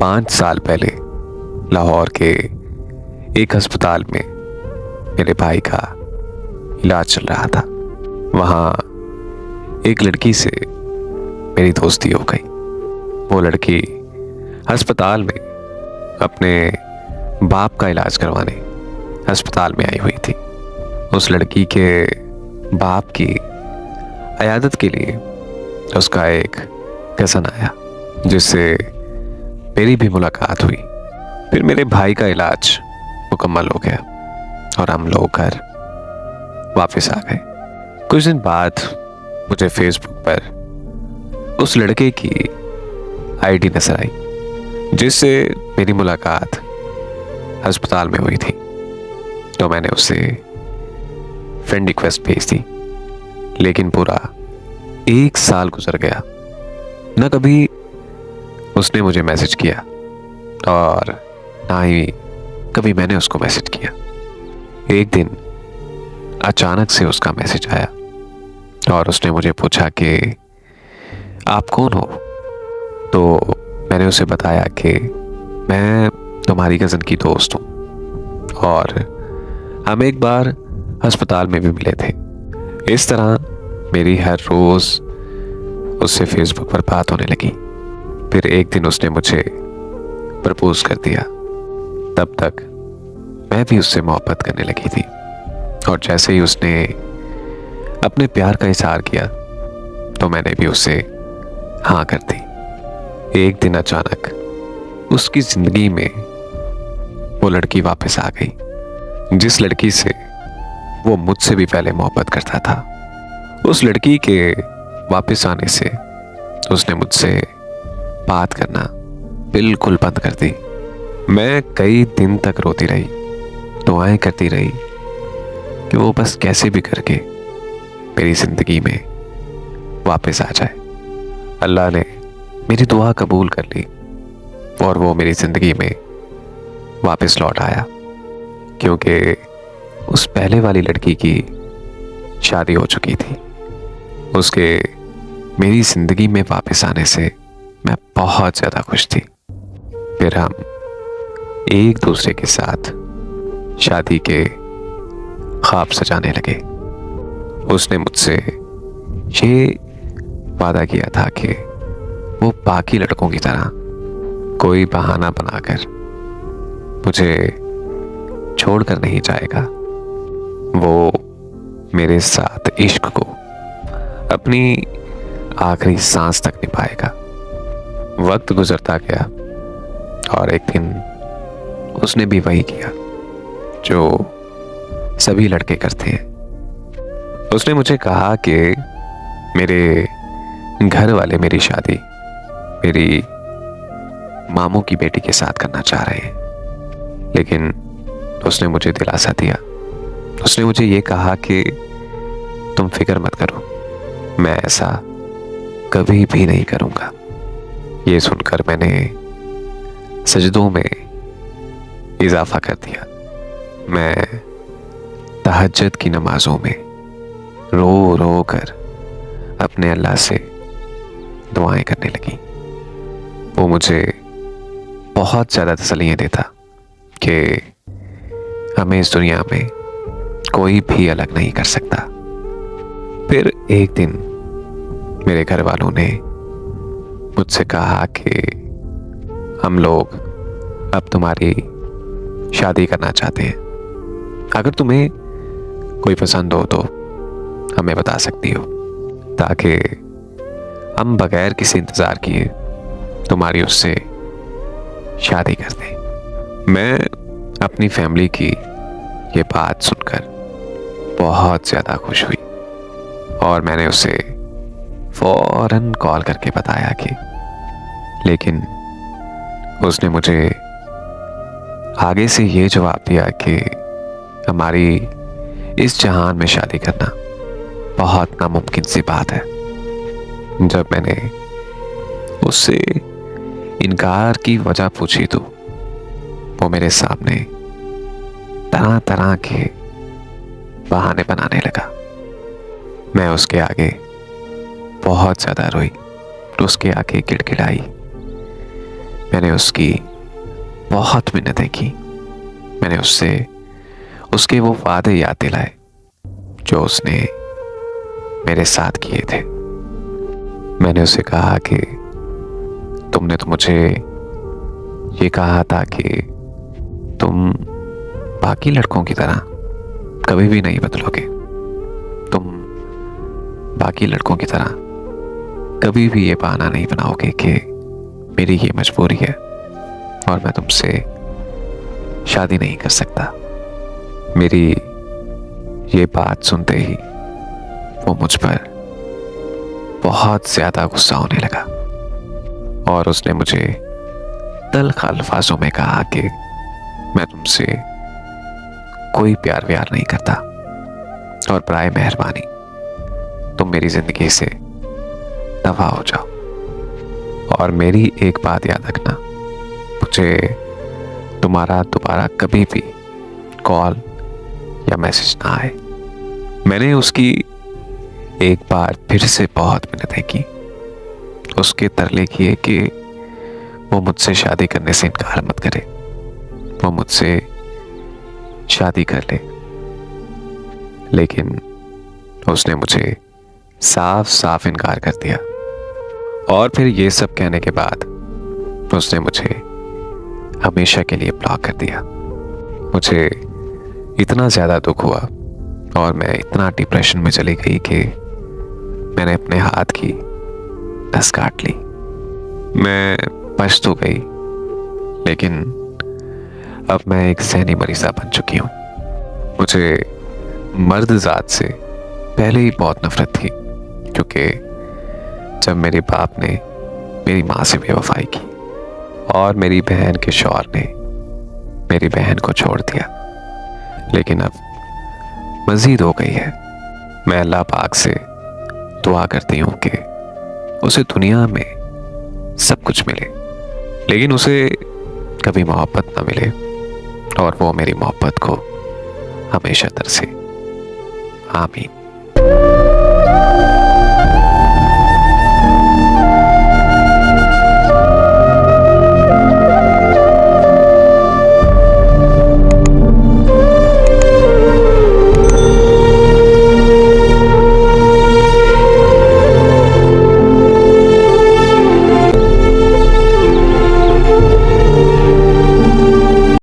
5 साल पहले लाहौर के एक अस्पताल में मेरे भाई का इलाज चल रहा था। वहाँ एक लड़की से मेरी दोस्ती हो गई। वो लड़की अस्पताल में अपने बाप का इलाज करवाने अस्पताल में आई हुई थी। उस लड़की के बाप की अयादत के लिए उसका एक कज़न आया, जिससे मेरी भी मुलाकात हुई। फिर मेरे भाई का इलाज मुकम्मल हो गया और हम लोग घर वापस आ गए। कुछ दिन बाद मुझे फेसबुक पर उस लड़के की आईडी नजर आई, जिससे मेरी मुलाकात अस्पताल में हुई थी। तो मैंने उससे फ्रेंड रिक्वेस्ट भेज दी, लेकिन पूरा 1 साल गुजर गया, न कभी उसने मुझे मैसेज किया और ना ही कभी मैंने उसको मैसेज किया। एक दिन अचानक से उसका मैसेज आया और उसने मुझे पूछा कि आप कौन हो। तो मैंने उसे बताया कि मैं तुम्हारी कज़न की दोस्त हूँ और हम एक बार अस्पताल में भी मिले थे। इस तरह मेरी हर रोज़ उससे फेसबुक पर बात होने लगी। फिर एक दिन उसने मुझे प्रपोज कर दिया। तब तक मैं भी उससे मोहब्बत करने लगी थी और जैसे ही उसने अपने प्यार का इजहार किया तो मैंने भी उससे हाँ कर दी। एक दिन अचानक उसकी जिंदगी में वो लड़की वापस आ गई, जिस लड़की से वो मुझसे भी पहले मोहब्बत करता था। उस लड़की के वापस आने से उसने मुझसे बात करना बिल्कुल बंद कर दी। मैं कई दिन तक रोती रही, दुआएं करती रही कि वो बस कैसे भी करके मेरी जिंदगी में वापस आ जाए। अल्लाह ने मेरी दुआ कबूल कर ली और वो मेरी जिंदगी में वापस लौट आया, क्योंकि उस पहले वाली लड़की की शादी हो चुकी थी। उसके मेरी जिंदगी में वापस आने से मैं बहुत ज़्यादा खुश थी। फिर हम एक दूसरे के साथ शादी के ख्वाब सजाने लगे। उसने मुझसे ये वादा किया था कि वो बाकी लड़कों की तरह कोई बहाना बनाकर मुझे छोड़कर नहीं जाएगा। वो मेरे साथ इश्क को अपनी आखिरी सांस तक निभाएगा। वक्त गुजरता गया और एक दिन उसने भी वही किया जो सभी लड़के करते हैं। उसने मुझे कहा कि मेरे घर वाले मेरी शादी मेरी मामू की बेटी के साथ करना चाह रहे हैं, लेकिन उसने मुझे दिलासा दिया। उसने मुझे ये कहा कि तुम फिक्र मत करो, मैं ऐसा कभी भी नहीं करूँगा। ये सुनकर मैंने सजदों में इजाफा कर दिया। मैं तहज्जुद की नमाजों में रो रो कर अपने अल्लाह से दुआएं करने लगी। वो मुझे बहुत ज़्यादा तसल्लियाँ देता कि हमें इस दुनिया में कोई भी अलग नहीं कर सकता। फिर एक दिन मेरे घर वालों ने मुझसे कहा कि हम लोग अब तुम्हारी शादी करना चाहते हैं। अगर तुम्हें कोई पसंद हो तो हमें बता सकती हो, ताकि हम बगैर किसी इंतज़ार किए तुम्हारी उससे शादी कर दें। मैं अपनी फैमिली की ये बात सुनकर बहुत ज़्यादा खुश हुई और मैंने उसे फ़ौरन कॉल करके बताया कि, लेकिन उसने मुझे आगे से ये जवाब दिया कि हमारी इस जहान में शादी करना बहुत नामुमकिन सी बात है। जब मैंने उससे इनकार की वजह पूछी तो वो मेरे सामने तरह तरह के बहाने बनाने लगा। मैं उसके आगे बहुत ज़्यादा रोई, उसके आगे गिड़गिड़ाई मैंने उसकी बहुत मिन्नतें की। मैंने उससे उसके वो वादे याद दिलाए जो उसने मेरे साथ किए थे। मैंने उसे कहा कि तुमने तो मुझे ये कहा था कि तुम बाकी लड़कों की तरह कभी भी नहीं बदलोगे, तुम बाकी लड़कों की तरह कभी भी ये बहाना नहीं बनाओगे कि मेरी ये मजबूरी है और मैं तुमसे शादी नहीं कर सकता। मेरी ये बात सुनते ही वो मुझ पर बहुत ज्यादा गुस्सा होने लगा और उसने मुझे तल्ख अल्फाजों में कहा कि मैं तुमसे कोई प्यार व्यार नहीं करता और बराए मेहरबानी तुम मेरी जिंदगी से दफा हो जाओ। और मेरी एक बात याद रखना, मुझे तुम्हारा दोबारा कभी भी कॉल या मैसेज ना आए। मैंने उसकी एक बार फिर से बहुत मिन्नतें की, उसके तरले किए कि वो मुझसे शादी करने से इनकार मत करे, वो मुझसे शादी कर ले। लेकिन उसने मुझे साफ साफ इनकार कर दिया और फिर ये सब कहने के बाद उसने मुझे हमेशा के लिए ब्लॉक कर दिया। मुझे इतना ज़्यादा दुख हुआ और मैं इतना डिप्रेशन में चली गई कि मैंने अपने हाथ की नस काट ली। मैं बच तो गई, लेकिन अब मैं एक ज़हनी मरीज़ा बन चुकी हूँ। मुझे मर्द ज़ात से पहले ही बहुत नफरत थी, क्योंकि जब मेरे बाप ने मेरी माँ से बेवफाई की और मेरी बहन के शौहर ने मेरी बहन को छोड़ दिया, लेकिन अब मज़ीद हो गई है। मैं अल्लाह पाक से दुआ करती हूँ कि उसे दुनिया में सब कुछ मिले, लेकिन उसे कभी मोहब्बत ना मिले और वो मेरी मोहब्बत को हमेशा तरसे। आमीन।